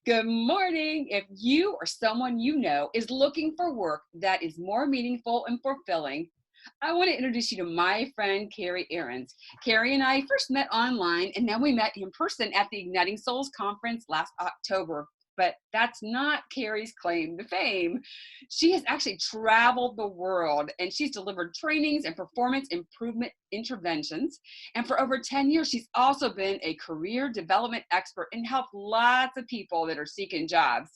Good morning. If you or someone you know is looking for work that is more meaningful and fulfilling, I want to introduce you to my friend Kerry Ahrend. Kerry and I first met online, and then we met in person at the Igniting Souls conference last October. But that's not Kerry's claim to fame. She has actually traveled the world, and she's delivered trainings and performance improvement interventions. And for over 10 years, she's also been a career development expert and helped lots of people that are seeking jobs.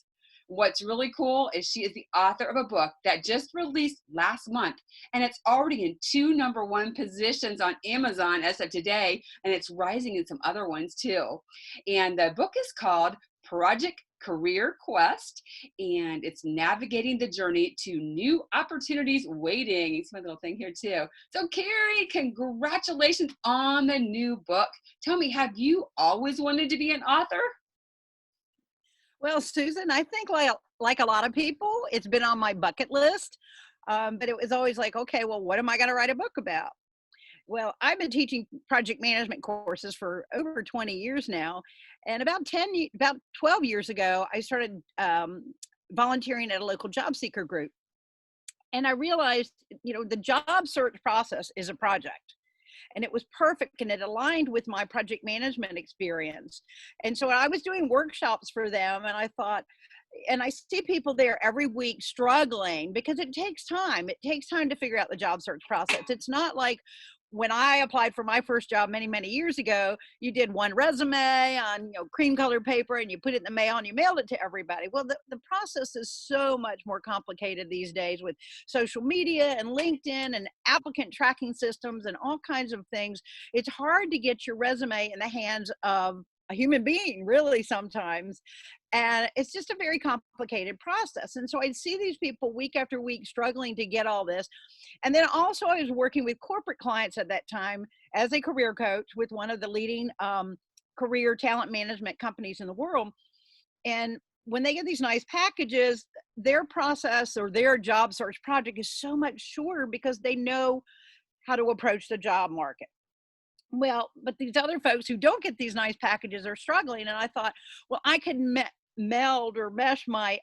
What's really cool is she is the author of a book that just released last month, and it's already in two #1 positions on Amazon as of today, and it's rising in some other ones too. And the book is called Project Career Quest, and it's navigating the journey to new opportunities waiting. It's my little thing here too. So Kerry, congratulations on the new book. Tell me, have you always wanted to be an author? Well, Susan, I think like a lot of people, it's been on my bucket list. But it was always like, okay, well, what am I going to write a book about? Well, I've been teaching project management courses for over 20 years now, and about 12 years ago, I started volunteering at a local job seeker group, and I realized, the job search process is a project. And it was perfect and it aligned with my project management experience. And so I was doing workshops for them, and I thought, and I see people there every week struggling because it takes time. It takes time to figure out the job search process. It's not like when I applied for my first job many, many years ago, you did one resume on cream colored paper and you put it in the mail and you mailed it to everybody. Well, the process is so much more complicated these days with social media and LinkedIn and applicant tracking systems and all kinds of things. It's hard to get your resume in the hands of a human being, really, sometimes. And it's just a very complicated process. And so I'd see these people week after week struggling to get all this. And then also I was working with corporate clients at that time as a career coach with one of the leading career talent management companies in the world. And when they get these nice packages, their process or their job search project is so much shorter because they know how to approach the job market. Well, but these other folks who don't get these nice packages are struggling. And I thought, well, I could meld or mesh my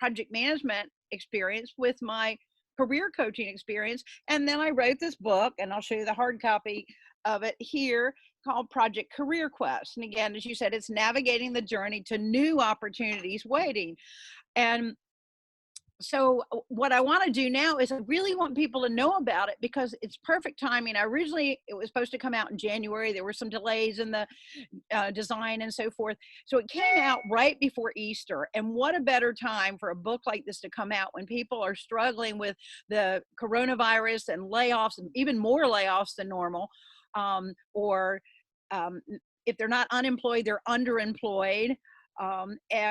project management experience with my career coaching experience. And then I wrote this book, and I'll show you the hard copy of it here, called Project Career Quest. And again, as you said, it's navigating the journey to new opportunities waiting. And so what I want to do now is I really want people to know about it because it's perfect timing. Originally, it was supposed to come out in January. There were some delays in the design and so forth. So it came out right before Easter. And what a better time for a book like this to come out when people are struggling with the coronavirus and layoffs, and even more layoffs than normal, or if they're not unemployed, they're underemployed,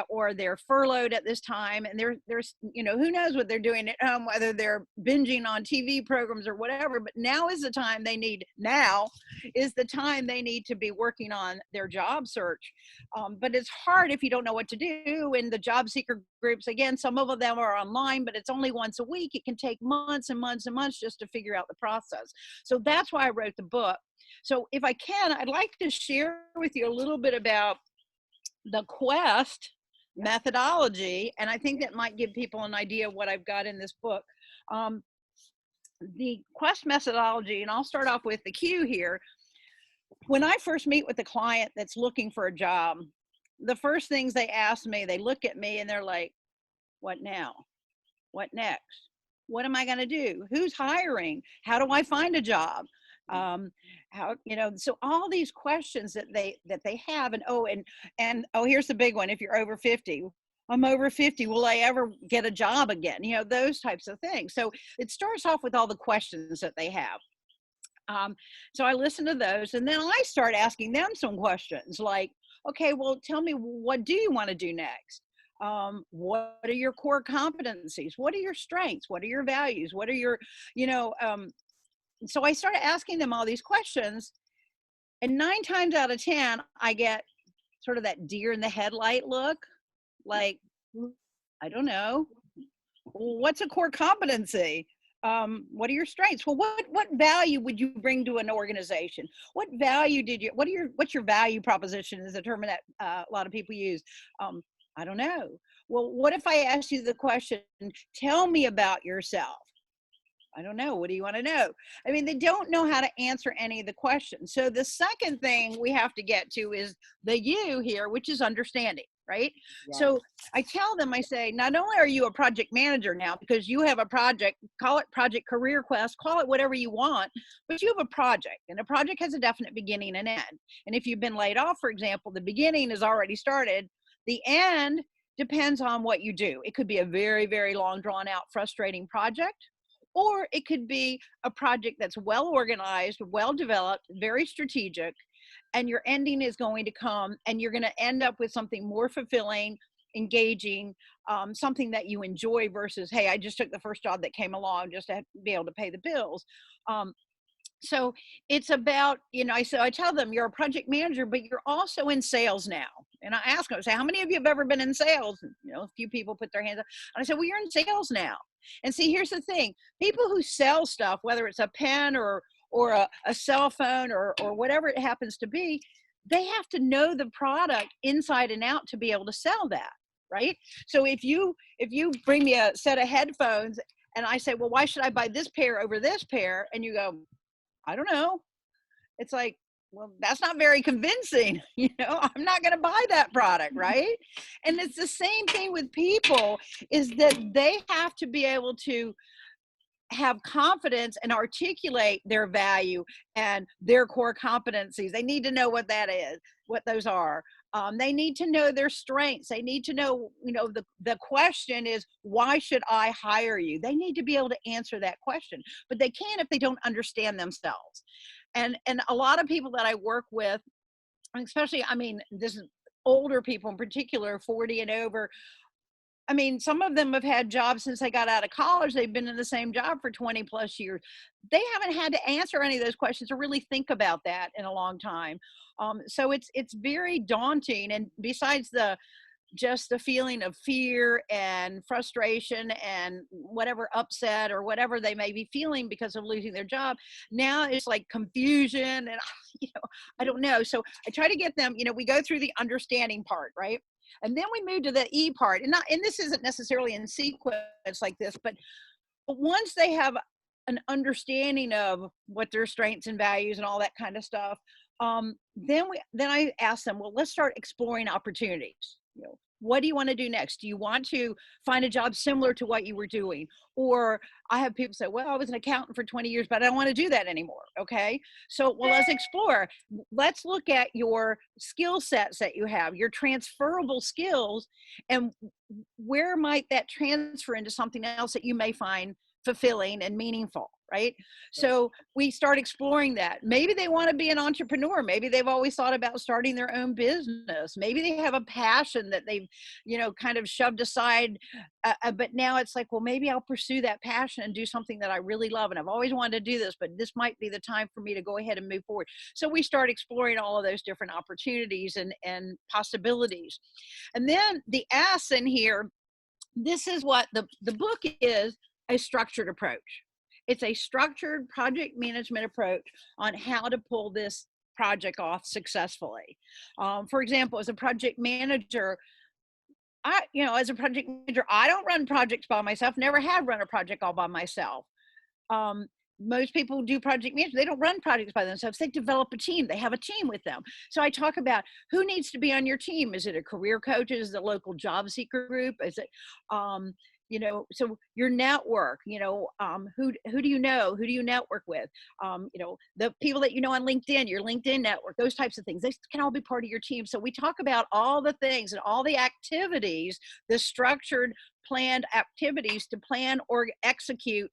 or they're furloughed at this time, and there's who knows what they're doing at home, whether they're binging on TV programs or whatever. But now is the time they need. Now is the time they need to be working on their job search. But it's hard if you don't know what to do. And the job seeker groups, again, some of them are online, but it's only once a week. It can take months and months and months just to figure out the process. So that's why I wrote the book. So if I can, I'd like to share with you a little bit about the Quest methodology, and I think that might give people an idea of what I've got in this book. The Quest methodology, and I'll start off with the cue here. When I first meet with a client that's looking for a job, the first things they ask me, they look at me and they're like, what now? What next? What am I going to do? Who's hiring? How do I find a job? So all these questions that they have, and here's the big one. If you're over 50, I'm over 50, will I ever get a job again? Those types of things. So it starts off with all the questions that they have. So I listen to those, and then I start asking them some questions like, okay, well, tell me, what do you want to do next? What are your core competencies? What are your strengths? What are your values? What are your, so I started asking them all these questions, and 9 times out of 10, I get sort of that deer in the headlight look, like, I don't know. What's a core competency? What are your strengths? Well, what value would you bring to an organization? What value what's your value proposition is a term that a lot of people use. I don't know. Well, what if I ask you the question, tell me about yourself? I don't know. What do you want to know? I mean, they don't know how to answer any of the questions. So the second thing we have to get to is the you here, which is understanding, right? Yes. So I tell them, I say, not only are you a project manager now because you have a project, call it Project Career Quest, call it whatever you want, but you have a project, and a project has a definite beginning and end. And if you've been laid off, for example, the beginning has already started. The end depends on what you do. It could be a very, very long, drawn out, frustrating project, or it could be a project that's well organized, well developed, very strategic, and your ending is going to come and you're going to end up with something more fulfilling, engaging, something that you enjoy versus, hey, I just took the first job that came along just to be able to pay the bills. Um, so it's about, so I tell them you're a project manager, but you're also in sales now. And I ask them, I say, how many of you have ever been in sales? And, a few people put their hands up. And I said, well, you're in sales now. And see, here's the thing, people who sell stuff, whether it's a pen or a cell phone or whatever it happens to be, they have to know the product inside and out to be able to sell that, right? So if you bring me a set of headphones and I say, well, why should I buy this pair over this pair? And you go, I don't know. It's like, well, that's not very convincing. I'm not going to buy that product, right? And it's the same thing with people, is that they have to be able to have confidence and articulate their value and their core competencies. They need to know what that is, what those are. They need to know their strengths. They need to know, the question is, why should I hire you? They need to be able to answer that question, but they can't if they don't understand themselves. And a lot of people that I work with, especially, this is older people in particular, 40 and over. Some of them have had jobs since they got out of college. They've been in the same job for 20 plus years. They haven't had to answer any of those questions or really think about that in a long time. So it's very daunting. And besides just the feeling of fear and frustration and whatever upset or whatever they may be feeling because of losing their job, now it's like confusion and I don't know. So I try to get them, we go through the understanding part, right? And then we move to the E part, and this isn't necessarily in sequence like this, but once they have an understanding of what their strengths and values and all that kind of stuff, then I ask them, well, let's start exploring opportunities. What do you want to do next? Do you want to find a job similar to what you were doing? Or I have people say, well, I was an accountant for 20 years, but I don't want to do that anymore. Okay. So, well, let's explore. Let's look at your skill sets that you have, your transferable skills, and where might that transfer into something else that you may find fulfilling and meaningful, right? So we start exploring that. Maybe they want to be an entrepreneur. Maybe they've always thought about starting their own business. Maybe they have a passion that they've, kind of shoved aside. But now it's like, well, maybe I'll pursue that passion and do something that I really love. And I've always wanted to do this, but this might be the time for me to go ahead and move forward. So we start exploring all of those different opportunities and possibilities. And then the S in here, this is what the book is, a structured approach. It's a structured project management approach on how to pull this project off successfully. For example, as a project manager, I don't run projects by myself, never have run a project all by myself. Most people do project management. They don't run projects by themselves. They develop a team. They have a team with them. So I talk about who needs to be on your team. Is it a career coach? Is it a local job seeker group? Is it, so your network, who do you know? Who do you network with? The people that you know on LinkedIn, your LinkedIn network, those types of things, they can all be part of your team. So we talk about all the things and all the activities, the structured planned activities to plan or execute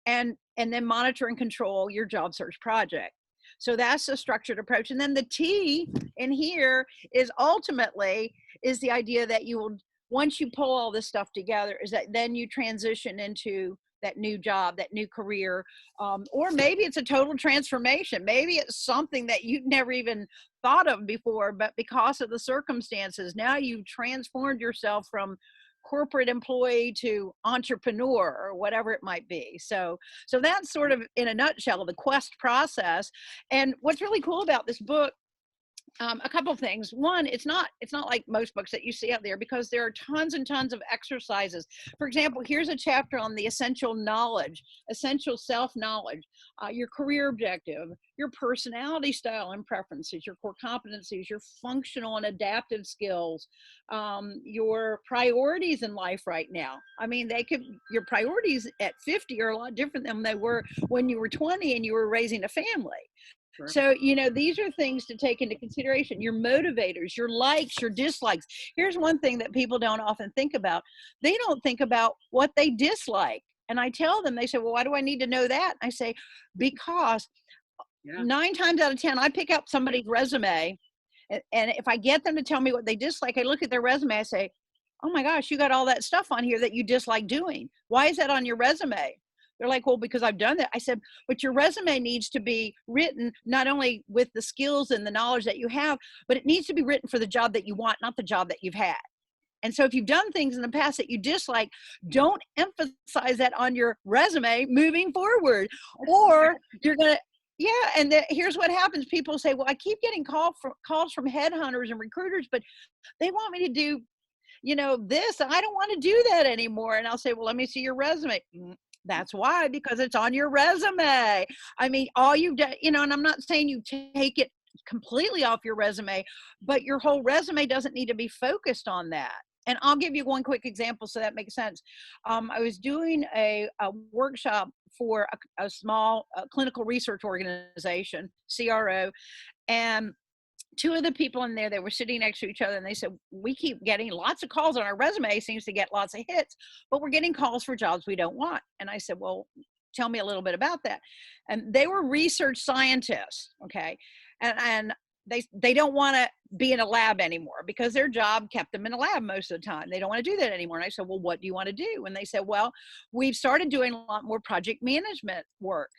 and then monitor and control your job search project. So that's a structured approach. And then the T in here is ultimately is the idea that you will, once you pull all this stuff together, is that then you transition into that new job, that new career, or maybe it's a total transformation. Maybe it's something that you've never even thought of before, but because of the circumstances, now you've transformed yourself from corporate employee to entrepreneur or whatever it might be. So that's sort of in a nutshell the quest process. And what's really cool about this book A couple of things. One, it's not like most books that you see out there, because there are tons and tons of exercises. For example, here's a chapter on the essential knowledge, essential self-knowledge, your career objective, your personality style and preferences, your core competencies, your functional and adaptive skills, your priorities in life right now. I mean, your priorities at 50 are a lot different than they were when you were 20 and you were raising a family. Sure. So, these are things to take into consideration: your motivators, your likes, your dislikes. Here's one thing that people don't often think about. They don't think about what they dislike. And I tell them, they say, well, why do I need to know that? I say, because Yeah. 9 times out of 10, I pick up somebody's resume. And if I get them to tell me what they dislike, I look at their resume, I say, oh my gosh, you got all that stuff on here that you dislike doing. Why is that on your resume? They're like, well, because I've done that. I said, but your resume needs to be written not only with the skills and the knowledge that you have, but it needs to be written for the job that you want, not the job that you've had. And so if you've done things in the past that you dislike, don't emphasize that on your resume moving forward, or you're going to, yeah. And here's what happens. People say, well, I keep getting calls from headhunters and recruiters, but they want me to do, this. I don't want to do that anymore. And I'll say, well, let me see your resume. That's why, because it's on your resume. I mean, all you've done, and I'm not saying you take it completely off your resume, but your whole resume doesn't need to be focused on that. And I'll give you one quick example so that makes sense. I was doing a workshop for a small clinical research organization, CRO, and 2 of the people in there, they were sitting next to each other, and they said, we keep getting lots of calls on our resume, seems to get lots of hits, but we're getting calls for jobs we don't want. And I said, well, tell me a little bit about that. And they were research scientists, okay? And they don't want to be in a lab anymore, because their job kept them in a lab most of the time. They don't want to do that anymore. And I said, well, what do you want to do? And they said, well, we've started doing a lot more project management work,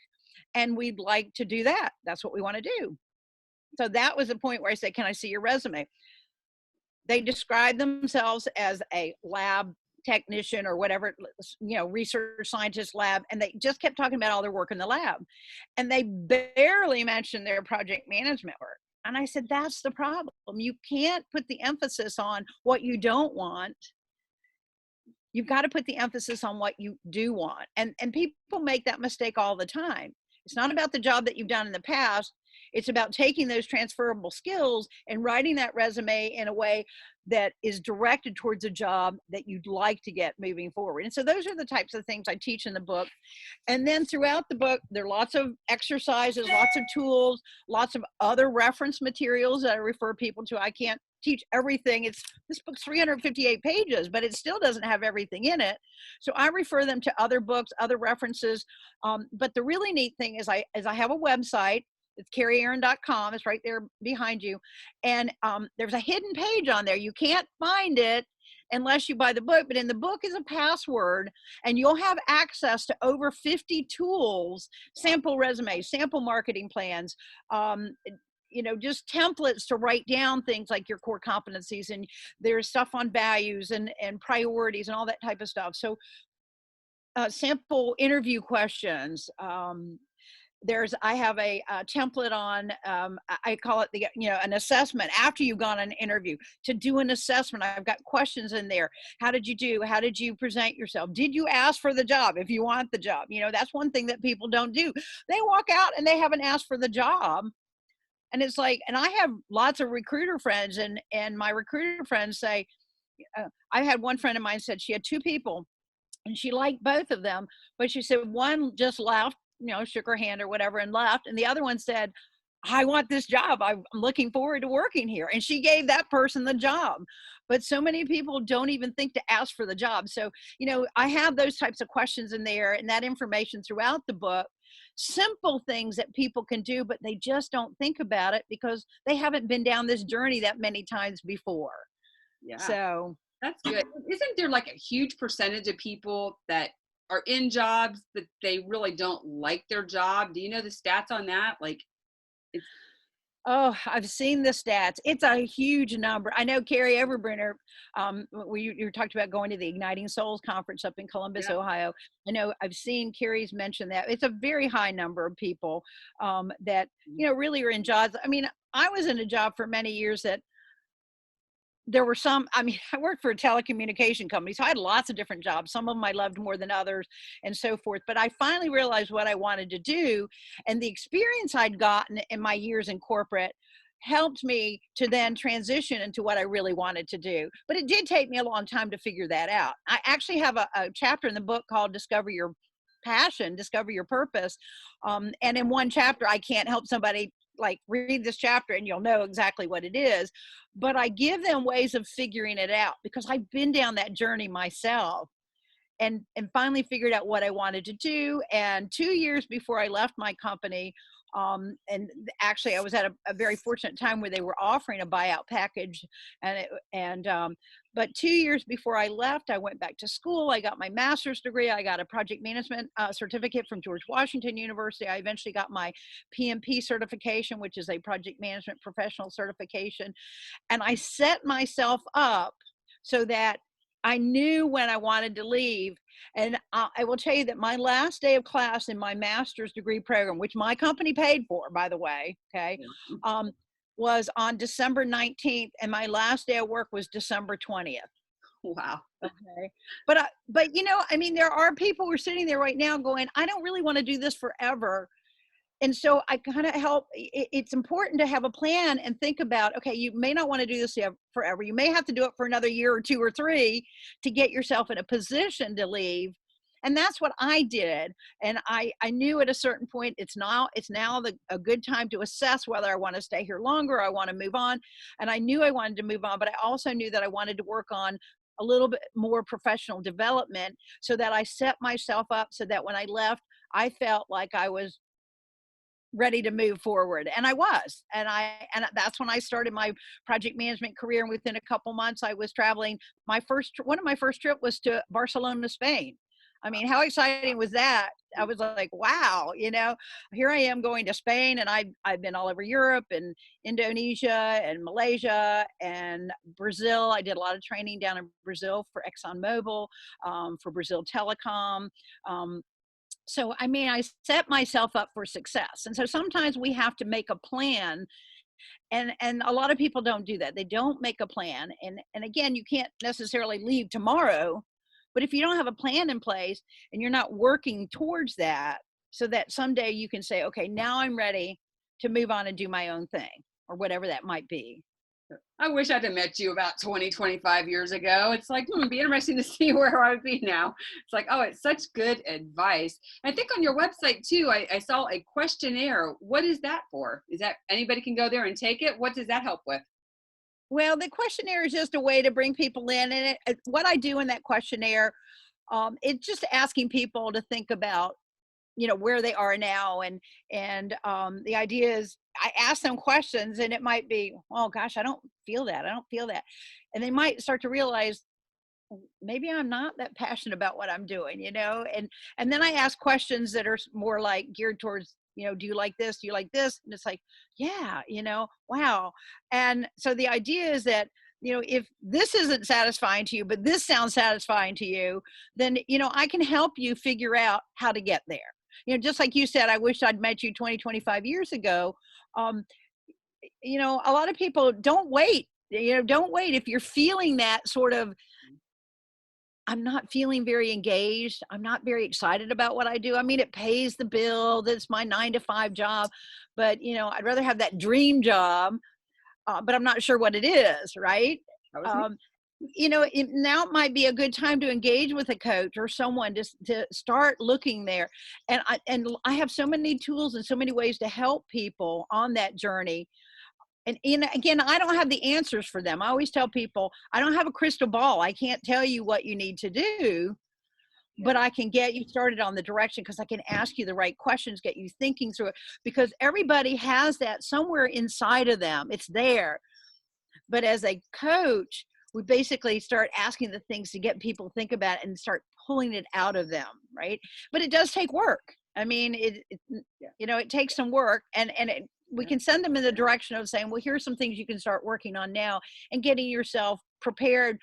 and we'd like to do that. That's what we want to do. So that was the point where I said, can I see your resume? They described themselves as a lab technician or whatever, research scientist lab. And they just kept talking about all their work in the lab. And they barely mentioned their project management work. And I said, that's the problem. You can't put the emphasis on what you don't want. You've got to put the emphasis on what you do want. And people make that mistake all the time. It's not about the job that you've done in the past. It's about taking those transferable skills and writing that resume in a way that is directed towards a job that you'd like to get moving forward. And so those are the types of things I teach in the book. And then throughout the book, there are lots of exercises, lots of tools, lots of other reference materials that I refer people to. I can't teach everything. This book's 358 pages, but it still doesn't have everything in it. So I refer them to other books, other references. But the really neat thing is I have a website. It's kerryahrend.com. It's right there behind you. And there's a hidden page on there. You can't find it unless you buy the book, but in the book is a password, and you'll have access to over 50 tools, sample resumes, sample marketing plans, just templates to write down things like your core competencies, and there's stuff on values and priorities and all that type of stuff. So sample interview questions. I have a template on, I call it an assessment after you've gone on an interview. To do an assessment, I've got questions in there. How did you do? How did you present yourself? Did you ask for the job if you want the job? That's one thing that people don't do. They walk out and they haven't asked for the job. And it's like, and I have lots of recruiter friends, and my recruiter friends say, I had one friend of mine said she had 2 people and she liked both of them, but she said one just left, shook her hand or whatever and left. And the other one said, I want this job. I'm looking forward to working here. And she gave that person the job. But so many people don't even think to ask for the job. So, I have those types of questions in there and that information throughout the book. Simple things that people can do, but they just don't think about it because they haven't been down this journey that many times before. Yeah. So that's good. Isn't there like a huge percentage of people that are in jobs that they really don't like their job? Do you know the stats on that? Like, Oh, I've seen the stats. It's a huge number. I know Carrie Everbrenner, you talked about going to the Igniting Souls conference up in Columbus, Yeah. Ohio. I know I've seen Carrie's mention that. It's a very high number of people that, really are in jobs. I mean, I was in a job for many years that there were some, I mean, I worked for a telecommunication company, so I had lots of different jobs. Some of them I loved more than others and so forth. But I finally realized what I wanted to do. And the experience I'd gotten in my years in corporate helped me to then transition into what I really wanted to do. But it did take me a long time to figure that out. I actually have a chapter in the book called Discover Your Passion, Discover Your Purpose. And in one chapter, I can't help somebody like read this chapter and you'll know exactly what it is, but I give them ways of figuring it out because I've been down that journey myself and finally figured out what I wanted to do. And 2 years before I left my company, and actually I was at a very fortunate time where they were offering a buyout package, but 2 years before I left, I went back to school. I got my master's degree. I got a project management certificate from George Washington University. I eventually got my PMP certification, which is a project management professional certification. And I set myself up so that I knew when I wanted to leave. And I will tell you that my last day of class in my master's degree program, which my company paid for, by the way, okay, Yeah. was on December 19th, and my last day of work was December 20th. Wow. Okay. But I mean, there are people who are sitting there right now going, I don't really want to do this forever. And so I kind of help. It's important to have a plan and think about, okay, you may not want to do this forever. You may have to do it for another year or two or three to get yourself in a position to leave. And that's what I did. And I knew at a certain point, it's now a good time to assess whether I want to stay here longer, or I want to move on. And I knew I wanted to move on, but I also knew that I wanted to work on a little bit more professional development so that I set myself up so that when I left, I felt like I was ready to move forward. And I was, and that's when I started my project management career. And within a couple months I was traveling. One of my first trip was to Barcelona, Spain. I mean, how exciting was that? I was like, wow, here I am going to Spain, and I've been all over Europe and Indonesia and Malaysia and Brazil. I did a lot of training down in Brazil for ExxonMobil, for Brazil Telecom. So, I mean, I set myself up for success. And so sometimes we have to make a plan. And a lot of people don't do that. They don't make a plan. And again, you can't necessarily leave tomorrow, but if you don't have a plan in place and you're not working towards that, so that someday you can say, okay, now I'm ready to move on and do my own thing, or whatever that might be. I wish I'd have met you about 20, 25 years ago. It's like, it'd be interesting to see where I would be now. It's like, oh, it's such good advice. I think on your website too, I saw a questionnaire. What is that for? Is that anybody can go there and take it? What does that help with? Well, the questionnaire is just a way to bring people in. And what I do in that questionnaire, it's just asking people to think about where they are now. And the idea is I ask them questions, and it might be, oh gosh, I don't feel that, and they might start to realize, maybe I'm not that passionate about what I'm doing, and then I ask questions that are more like geared towards, do you like this, and it's like, yeah, wow. And so the idea is that, if this isn't satisfying to you, but this sounds satisfying to you, then I can help you figure out how to get there. Just like you said, I wish I'd met you 20, 25 years ago. Um, a lot of people don't wait. Don't wait. If you're feeling that sort of, I'm not feeling very engaged, I'm not very excited about what I do. I mean, it pays the bill. That's my 9 to 5 job. But, I'd rather have that dream job, but I'm not sure what it is, right? That was me. Um, now might be a good time to engage with a coach or someone to start looking there. And I have so many tools and so many ways to help people on that journey. And again, I don't have the answers for them. I always tell people, I don't have a crystal ball. I can't tell you what you need to do, but I can get you started on the direction, because I can ask you the right questions, get you thinking through it, because everybody has that somewhere inside of them. It's there. But as a coach, we basically start asking the things to get people to think about it and start pulling it out of them, right? But it does take work. I mean, it takes some work, and we can send them in the direction of saying, well, here's some things you can start working on now, and getting yourself prepared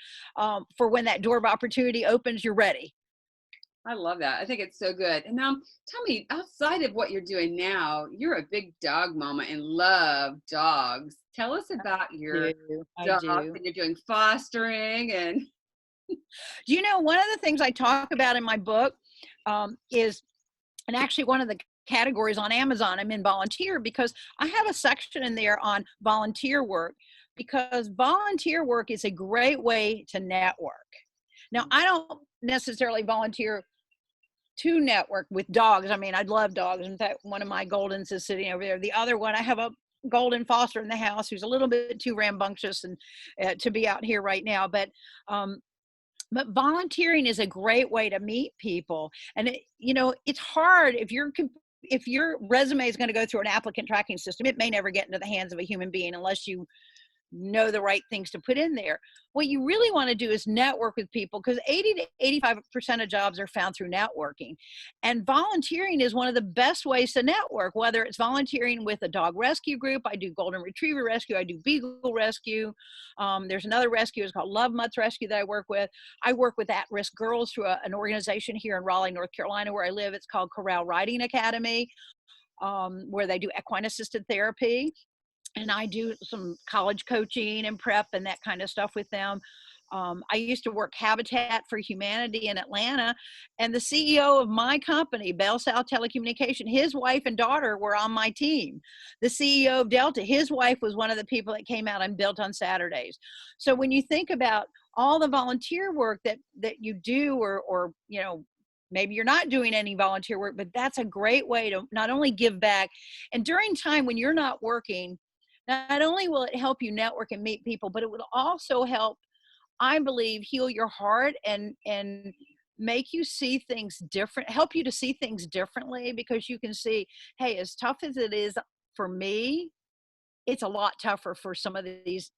for when that door of opportunity opens, you're ready. I love that. I think it's so good. And now tell me, outside of what you're doing now, you're a big dog mama and love dogs. Tell us about your I dogs do. and you're doing fostering and Do you know, one of the things I talk about in my book is, and actually one of the categories on Amazon, I'm in volunteer, because I have a section in there on volunteer work, because volunteer work is a great way to network. Now, I don't necessarily volunteer to network with dogs. I mean, I'd love dogs. In fact, one of my Goldens is sitting over there. The other one, I have a Golden Foster in the house who's a little bit too rambunctious and to be out here right now. Um, but volunteering is a great way to meet people. And it's hard if your resume is going to go through an applicant tracking system. It may never get into the hands of a human being unless you know the right things to put in there. What you really want to do is network with people, because 80 to 85% of jobs are found through networking. And volunteering is one of the best ways to network, whether it's volunteering with a dog rescue group. I do golden retriever rescue. I do beagle rescue. There's another rescue, it's called Love Mutts Rescue, that I work with. I work with at-risk girls through an organization here in Raleigh, North Carolina, where I live. It's called Corral Riding Academy, where they do equine assisted therapy. And I do some college coaching and prep and that kind of stuff with them. I used to work Habitat for Humanity in Atlanta, and the CEO of my company, Bell South Telecommunication, his wife and daughter were on my team. The CEO of Delta, his wife was one of the people that came out and built on Saturdays. So when you think about all the volunteer work that you do, or maybe you're not doing any volunteer work, but that's a great way to not only give back, and during time when you're not working, not only will it help you network and meet people, but it will also help, I believe, heal your heart and make you see things different, help you to see things differently, because you can see, hey, as tough as it is for me, it's a lot tougher for some of these,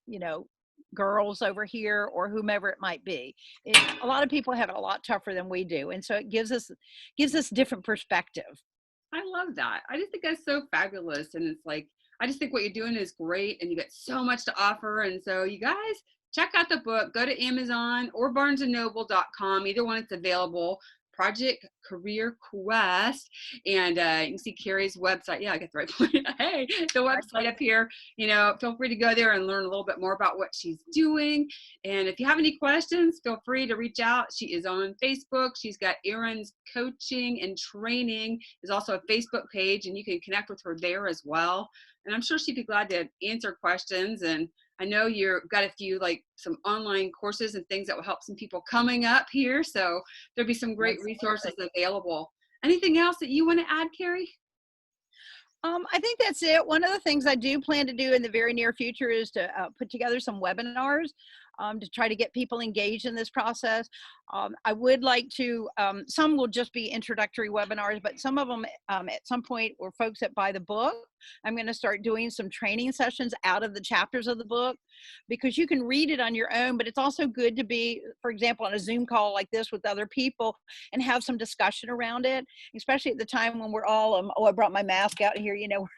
girls over here or whomever it might be. A lot of people have it a lot tougher than we do. And so it gives us different perspective. I love that. I just think that's so fabulous. And it's like, I just think what you're doing is great and you got so much to offer. And so you guys check out the book, go to Amazon or barnesandnoble.com. Either one, it's available. Project Career Quest. And you can see Kerry's website. Yeah, I got the right point. Hey, the website up here. Feel free to go there and learn a little bit more about what she's doing. And if you have any questions, feel free to reach out. She is on Facebook. She's got Ahrend's Coaching and Training. There's also a Facebook page, and you can connect with her there as well. And I'm sure she'd be glad to answer questions. And I know you've got a few, like some online courses and things that will help some people coming up here. So there'll be some great resources available. Anything else that you want to add, Kerry? I think that's it. One of the things I do plan to do in the very near future is to put together some webinars to try to get people engaged in this process. I would like to, some will just be introductory webinars, but some of them at some point were folks that buy the book. I'm going to start doing some training sessions out of the chapters of the book, because you can read it on your own, but it's also good to be, for example, on a Zoom call like this with other people and have some discussion around it, especially at the time when we're all, I brought my mask out here,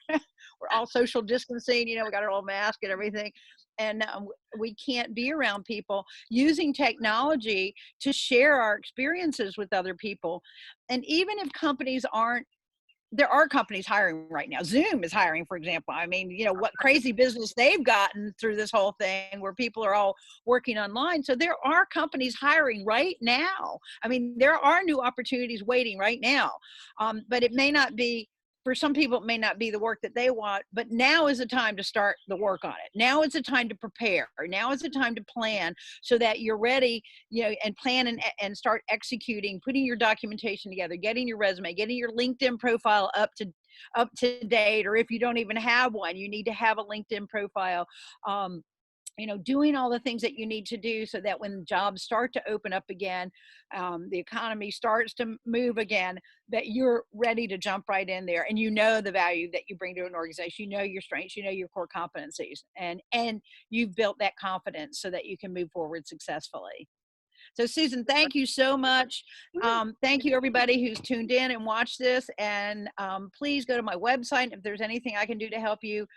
we're all social distancing, we got our old mask and everything. And we can't be around people, using technology to share our experiences with other people. And even if companies aren't, there are companies hiring right now. Zoom is hiring, for example. I mean, what crazy business they've gotten through this whole thing where people are all working online. So there are companies hiring right now. I mean, there are new opportunities waiting right now. But it may not be, for some people, it may not be the work that they want, but now is the time to start the work on it. Now is the time to prepare. Now is the time to plan so that you're ready, and plan and start executing, putting your documentation together, getting your resume, getting your LinkedIn profile up to date. Or if you don't even have one, you need to have a LinkedIn profile. Doing all the things that you need to do so that when jobs start to open up again, the economy starts to move again, that you're ready to jump right in there, and the value that you bring to an organization, your strengths, your core competencies, and you've built that confidence so that you can move forward successfully. So Susan, thank you so much. Thank you everybody who's tuned in and watched this. And please go to my website. If there's anything I can do to help you,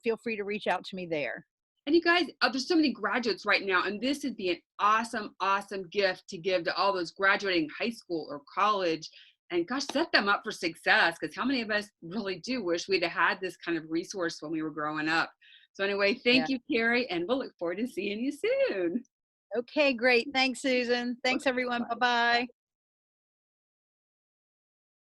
feel free to reach out to me there. And you guys, there's so many graduates right now, and this would be an awesome, awesome gift to give to all those graduating high school or college. And gosh, set them up for success, because how many of us really do wish we'd have had this kind of resource when we were growing up? So anyway, Yeah. thank you, Kerry, and we'll look forward to seeing you soon. Okay, great. Thanks, Susan. Thanks, everyone. Bye-bye.